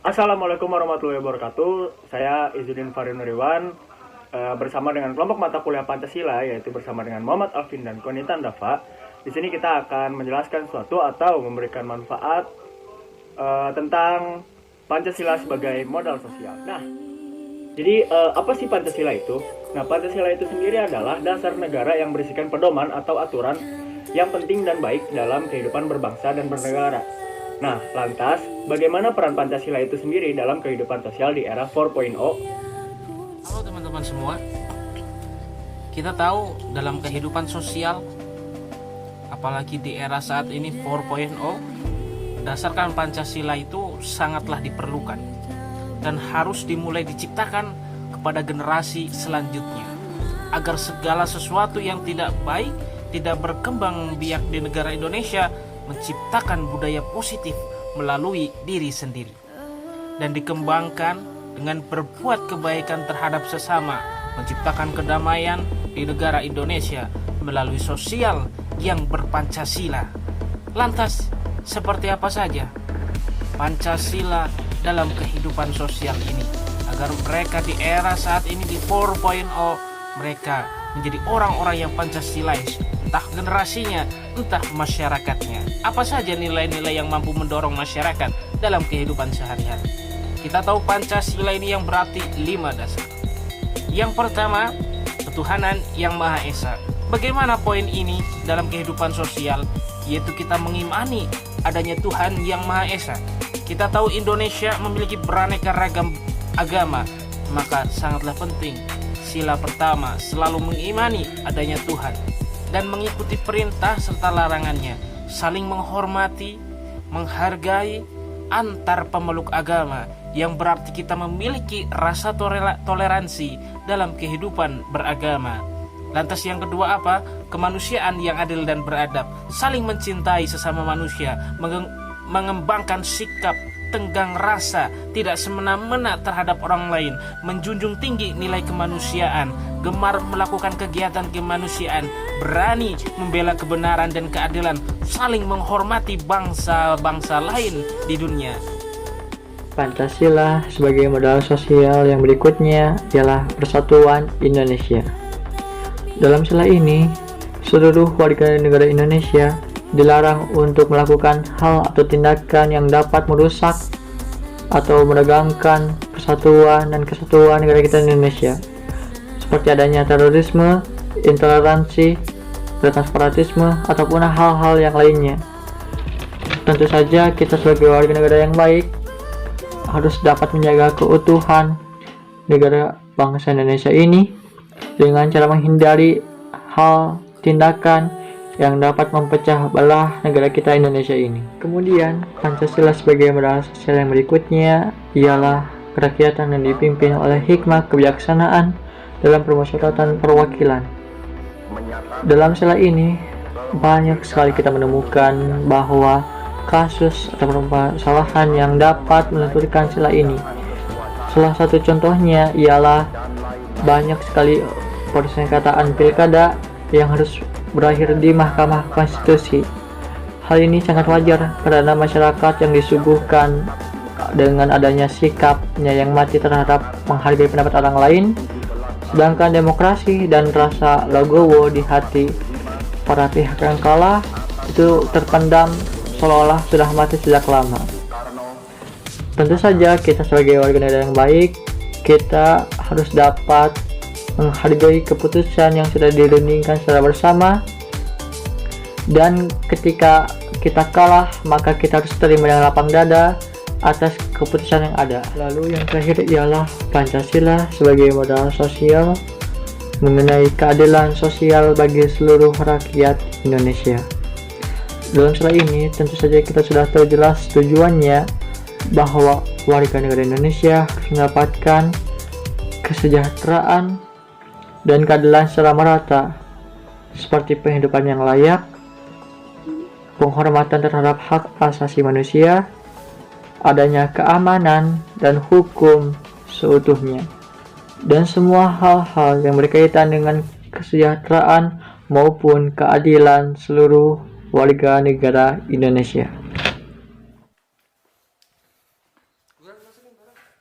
Assalamualaikum warahmatullahi wabarakatuh. Saya Izzuddin Farid Nuriwan bersama dengan kelompok mata kuliah Pancasila, yaitu bersama dengan Muhammad Alvin dan Konita Andafa. Di sini kita akan menjelaskan sesuatu atau memberikan manfaat tentang Pancasila sebagai modal sosial. Nah, jadi apa sih Pancasila itu? Nah, Pancasila itu sendiri adalah dasar negara yang berisikan pedoman atau aturan yang penting dan baik dalam kehidupan berbangsa dan bernegara. Nah, lantas, bagaimana peran Pancasila itu sendiri dalam kehidupan sosial di era 4.0? Halo teman-teman semua. Kita tahu dalam kehidupan sosial, apalagi di era saat ini 4.0, berdasarkan Pancasila itu sangatlah diperlukan dan harus dimulai diciptakan kepada generasi selanjutnya, agar segala sesuatu yang tidak baik tidak berkembang biak di negara Indonesia, menciptakan budaya positif melalui diri sendiri dan dikembangkan dengan berbuat kebaikan terhadap sesama, menciptakan kedamaian di negara Indonesia melalui sosial yang berpancasila. Lantas, seperti apa saja Pancasila dalam kehidupan sosial ini, agar mereka di era saat ini di 4.0 mereka menjadi orang-orang yang Pancasilais, entah generasinya, entah masyarakatnya. Apa saja nilai-nilai yang mampu mendorong masyarakat dalam kehidupan sehari-hari? Kita tahu Pancasila ini yang berarti 5 dasar. Yang pertama, ketuhanan yang Maha Esa. Bagaimana poin ini dalam kehidupan sosial? Yaitu kita mengimani adanya Tuhan yang Maha Esa. Kita tahu Indonesia memiliki beraneka ragam agama, maka sangatlah penting sila pertama selalu mengimani adanya Tuhan dan mengikuti perintah serta larangannya, saling menghormati, menghargai antar pemeluk agama, yang berarti kita memiliki rasa toleransi dalam kehidupan beragama. Lantas yang kedua apa? Kemanusiaan yang adil dan beradab, saling mencintai sesama manusia, mengembangkan sikap tenggang rasa, tidak semena-mena terhadap orang lain, menjunjung tinggi nilai kemanusiaan, gemar melakukan kegiatan kemanusiaan, berani membela kebenaran dan keadilan, saling menghormati bangsa-bangsa lain di dunia. Pancasila sebagai modal sosial yang berikutnya ialah persatuan Indonesia. Dalam sila ini, seluruh warga negara Indonesia dilarang untuk melakukan hal atau tindakan yang dapat merusak atau menegangkan persatuan dan kesatuan negara kita Indonesia, seperti adanya terorisme, intoleransi, separatisme, ataupun hal-hal yang lainnya. Tentu saja kita sebagai warga negara yang baik harus dapat menjaga keutuhan negara bangsa Indonesia ini dengan cara menghindari hal tindakan yang dapat mempecah belah negara kita Indonesia ini. Kemudian, Pancasila sebagai modal sosial yang berikutnya ialah kerakyatan yang dipimpin oleh hikmah kebijaksanaan dalam permusyawaratan perwakilan. Dalam sila ini, banyak sekali kita menemukan bahwa kasus atau permasalahan yang dapat menentukan sila ini. Salah satu contohnya ialah banyak sekali persengketaan pilkada yang harus berakhir di Mahkamah Konstitusi. Hal ini sangat wajar karena masyarakat yang disuguhkan dengan adanya sikapnya yang mati terhadap menghargai pendapat orang lain, sedangkan demokrasi dan rasa legowo di hati para pihak yang kalah itu terpendam seolah-olah sudah mati sejak lama. Tentu saja kita sebagai warga negara yang baik, kita harus dapat menghargai keputusan yang sudah dirundingkan secara bersama, dan ketika kita kalah maka kita harus terima dengan lapang dada atas keputusan yang ada. Lalu yang terakhir ialah Pancasila sebagai modal sosial mengenai keadilan sosial bagi seluruh rakyat Indonesia. Dalam sila ini tentu saja kita sudah tahu jelas tujuannya bahwa warga negara Indonesia harus mendapatkan kesejahteraan dan keadilan secara merata, seperti penghidupan yang layak, penghormatan terhadap hak asasi manusia, adanya keamanan dan hukum seutuhnya, dan semua hal-hal yang berkaitan dengan kesejahteraan maupun keadilan seluruh warga negara Indonesia. Udah masukin barang.